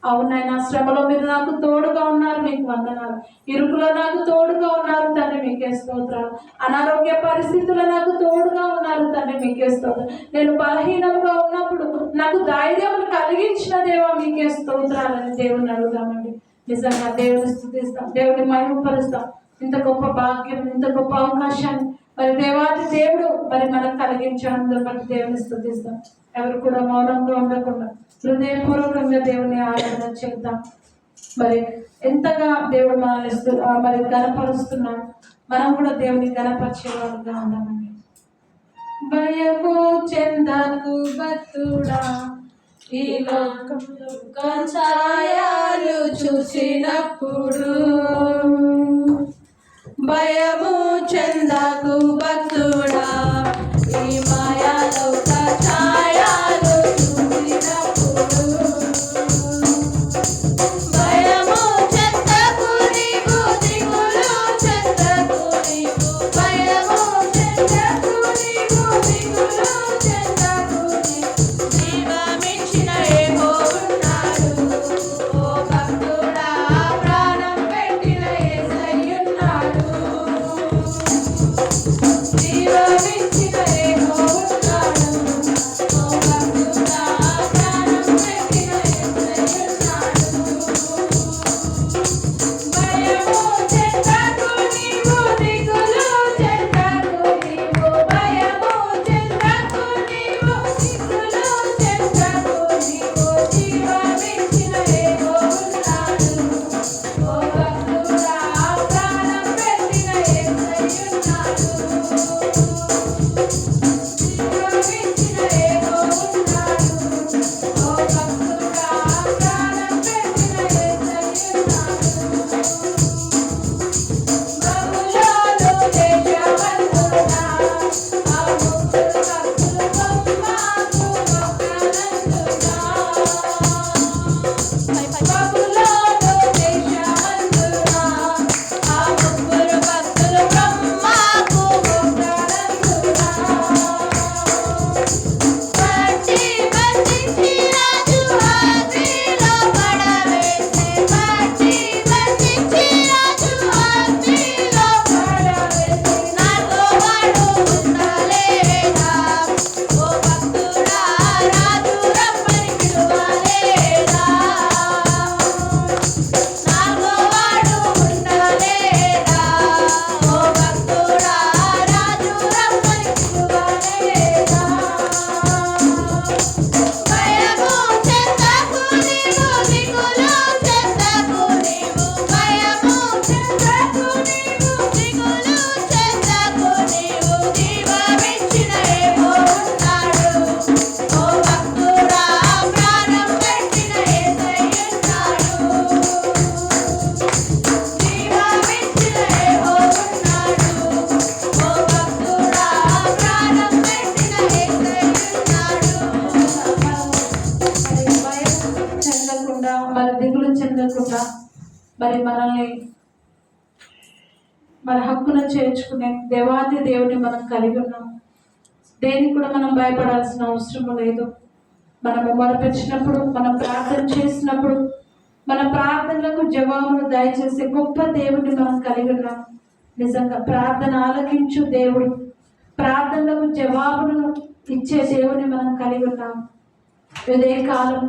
అవునైనా శ్రమలో మీరు నాకు తోడుగా ఉన్నారు, మీకు వందనాలు. ఇరుకులో నాకు తోడుగా ఉన్నారు తండ్రి, మీకే స్తోత్రాలు. అనారోగ్య పరిస్థితుల్లో నాకు తోడుగా ఉన్నారు తండ్రి, మీకే స్తోత్రం. నేను బలహీనంగా ఉన్నప్పుడు నాకు ధైర్యం కలిగించిన దేవా, మీకే స్తోత్రాలని దేవుని అడుగుదామండి. నిజంగా దేవుని స్తుతిస్తాం, దేవుని మహిమపరుస్తాం. ఇంత గొప్ప భాగ్యం, ఇంత గొప్ప అవకాశాన్ని మరి దేవాది దేవుడు మరి మనకు కలిగించడం బట్టి దేవుని స్తుతిస్తాం. ఎవరు కూడా మౌనంగా ఉండకుండా హృదయపూర్వకంగా దేవుని ఆరాధన చేద్దాం. మరి ఎంతగా దేవుడు మనల్ని మరి గణపరుస్తున్నాడు, మనం కూడా దేవుని గణపరిచేవారుగా ఉన్నామండి. భయము చెందకు భక్తుడా, ఈ లోకంలో ఛాయలు చూసినప్పుడు. భయము చెందకు భక్తుడా, ఈ మాయాలోక ఛాయలు చూసినప్పుడు. భయము చెందకు నీవు, దిగులు చెందకు నీవు. భయము చెందకు నీవు, దిగులు చెందకు నీవు. జీవమిచ్చిన యెహోవా ఉన్నాడు, ఓ భక్తుడా, ప్రాణం పెట్టిన యేసయ్యున్నాడు. జీవమిచ్చిన యెహోవా ఉన్నాడు, ఓ భక్తుడా, ప్రాణం పెట్టిన యేసయ్యున్నాడు. భయము చెందకు నీవు, దిగులు చెందకు నీవు. భయము చెందకు నీవు, దిగులు చెందకు నీవు. జీవమిచ్చిన యెహోవా ఉన్నాడు, ఓ భక్తుడా, ప్రాణం పెట్టిన యేసయ్యున్నాడు. జీవమిచ్చిన యెహోవా ఉన్నాడు, ఓ భక్తుడా, ప్రాణం పెట్టిన యేసయ్యున్నాడు. బబులోను దేశమందున ఆ ముగ్గురు భక్తులు బొమ్మకు మొక్కనందున. బబులోను దేశమందున ఆ ముగ్గురు భక్తులు బ్రహ్మకు మొక్కనందున. పట్టి బంధించి రాజు అగ్నిలో పడవేసే. పట్టి బంధించి రాజు అగ్నిలో పడవేసే. నాతో వాడు ఉండలేదా, ఓ భక్తుడా, రాజు రమ్మని పిలువలేదా. నాతో వాడు ఉండలేదా, ఓ భక్తుడా, రాజు రమ్మని పిలువలేదా. భయము చెందకు నీవు, దిగులు చెందకు నీవు. భయము చెందకు నీవు, దిగులు చెందకు నీవు. జీవమిచ్చిన యెహోవా ఉన్నాడు, ఓ భక్తుడా, ప్రాణం పెట్టిన యేసయ్యున్నాడు. జీవమిచ్చిన యెహోవా ఉన్నాడు, ఓ భక్తుడా, ప్రాణం పెట్టిన యేసయ్యున్నాడు. మరి భయం చెందకుండా, మరి దిగులు చెందకుండా మరి మనల్ని మరి హక్కును చేర్చుకునే దేవాది దేవుని మనం కలిగి ఉన్నాం. దేనికి కూడా మనం భయపడాల్సిన అవసరం లేదు. మనము మొరపెట్టినప్పుడు, మనం ప్రార్థన చేసినప్పుడు, మన ప్రార్థనలకు జవాబును దయచేసే గొప్ప దేవుని మనం కలిగి ఉన్నాం. నిజంగా ప్రార్థన ఆలకించు దేవుడు, ప్రార్థనలకు జవాబును ఇచ్చే దేవుని మనం కలిగి ఉన్నాం. ఇదే కాలం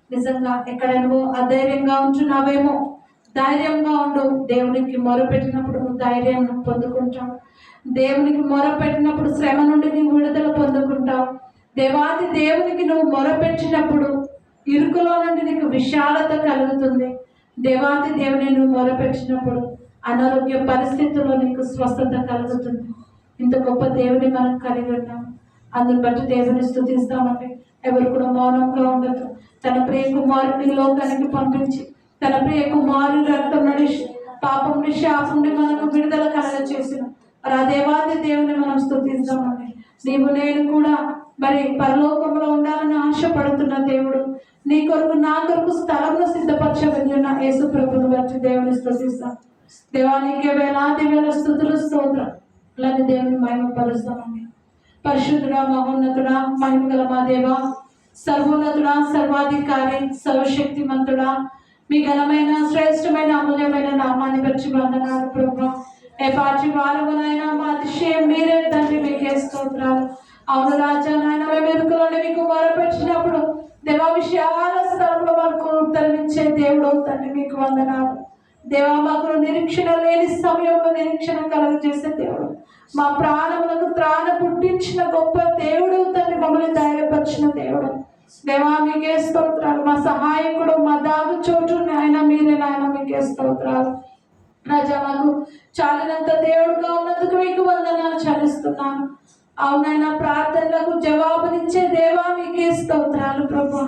నిజంగా ఎక్కడైనా అధైర్యంగా ఉంటున్నావేమో, ధైర్యంగా ఉండు. దేవునికి మొరపెట్టినప్పుడు నువ్వు ధైర్యం పొందుకుంటావు. దేవునికి మొరపెట్టినప్పుడు శ్రమ నుండి నీవు విడుదల పొందుకుంటావు. దేవాది దేవునికి నువ్వు మొరపెట్టినప్పుడు ఇరుకులో నుండి నీకు విశాలత కలుగుతుంది. దేవాది దేవుని నువ్వు మొరపెట్టినప్పుడు అనారోగ్య పరిస్థితుల్లో నీకు స్వస్థత కలుగుతుంది. ఇంత గొప్ప దేవుని మనం కలిగి ఉన్నాం. అందుని బట్టి దేవుని స్తుతిస్తామండి. ఎవరు కూడా మౌనంగా ఉండదు. తన ప్రియ కుమారుని లోకానికి పంపించి తన ప్రియ కుమారుని రక్తం నడిచి పాపం నుండి శాపం నుండి మనకు విడుదల కలగ చేసిన మరి ఆ దేవాది దేవుని మనం స్తుతిస్తామండి. నీవు నేను కూడా మరి పరలోకంలో ఉండాలని ఆశపడుతున్న దేవుడు, నీ కొరకు నా కొరకు స్థలంలో సిద్ధపరచబడిన యేసు ప్రభుని బట్టి దేవుని స్తుతిస్తాం. దేవానికి వేలాది వేల స్తుతులు స్తోత్రం. అలాంటి దేవుని మహిమపరుస్తామండి. పరిశుద్ధుడా, మహోన్నతుడా, మహిమగల మా దేవ, సర్వోన్నతుడా, సర్వాధికారి, సర్వశక్తిమంతుడా, మీ ఘనమైన శ్రేష్టమైన అమూల్యమైన నామాన్ని బట్టి వందనాలు ప్రభు. ఏ పాటి వారమునైనా మా అతిశయం మీరే తండ్రి, మీకే స్తోత్రాలు. అవును రాజా నాయన, మేము ఎరుకలోని మీకు మొరపెట్టినప్పుడు దేవా విషయాల స్థలంలో మనకు ఉత్తరమిచ్చే దేవుడు తండ్రి, మీకు వందనాలు. దేవా మాకు నిరీక్షణ లేని సమయంలో నిరీక్షణ కలుగజేసే దేవుడు, మా ప్రాణములకు త్రాణ పుట్టించిన గొప్ప దేవుడు తండ్రి, మమ్మల్ని ధైర్యపరిచిన దేవుడు దేవా, మీకే స్తోత్రాలు. మా సహాయకుడు, మా దాగు చోటు ఆయన మీరే నాయన, మీకే స్తోత్రాలు. రాజా మాకు చాలినంత దేవుడుగా ఉన్నందుకు మీకు వందనాలు చెల్లిస్తున్నాను. అవునైనా ప్రార్థనలకు జవాబునిచ్చే దేవా, మీకే స్తోత్రాలు ప్రభు.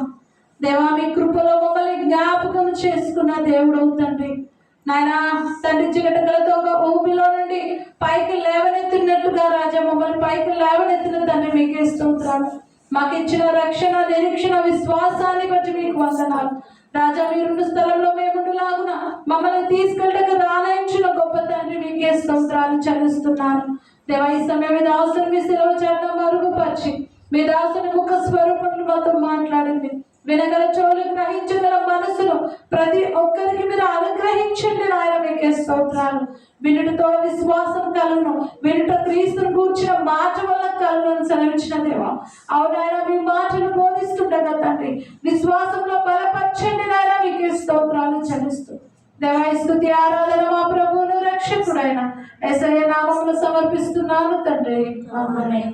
దేవా, మీ కృపలో మమ్మల్ని జ్ఞాపకం చేసుకున్న దేవుడు తండ్రి నాయన, తండ్రి చికటకలతో ఒక ఊపిలో నుండి పైకి లేవనెత్తినట్టుగా రాజా మమ్మల్ని పైకి లేవనెత్తిన తండ్రి, మీకే స్తోత్రాలు. మాకు ఇచ్చిన రక్షణ, నిరీక్షణ, విశ్వాసాన్ని బట్టి మీకు వందనాలు రాజా. మీరున్న స్థలంలో మేముండులాగున మమ్మల్ని తీసుకెళ్ళక రాణయించిన గొప్ప తండ్రి, మీకే స్తోత్రాలు చెల్లిస్తున్నాను దేవా. ఈ సమయం మీ దాసుని మీ సెలవు చేయడం మరుగుపరిచి మీ దాసుని ముఖ స్వరూపంలో మాతో మాట్లాడింది. వినగల చెవులు, గ్రహించగల మనసును ప్రతి ఒక్కరికి మీరు అనుగ్రహించండి నాయన, మీకే స్తోత్రాలు. వినుటతో విశ్వాసం కలుగును, వినుట క్రీస్తును కూర్చిన మాట వల్ల కలుగును సెలవించిన దేవా. అవునాయన, మీ మాటలు బోధిస్తుండగా తండ్రి విశ్వాసంలో బలపరచండి నాయన, మీకే స్తోత్రాలు చెల్లిస్తూ దేవా స్తుతి ఆరాధన మా ప్రభువును రక్షకుడైన యేసయ్య నామములో సమర్పిస్తున్నాను తండ్రి. ఆమేన్.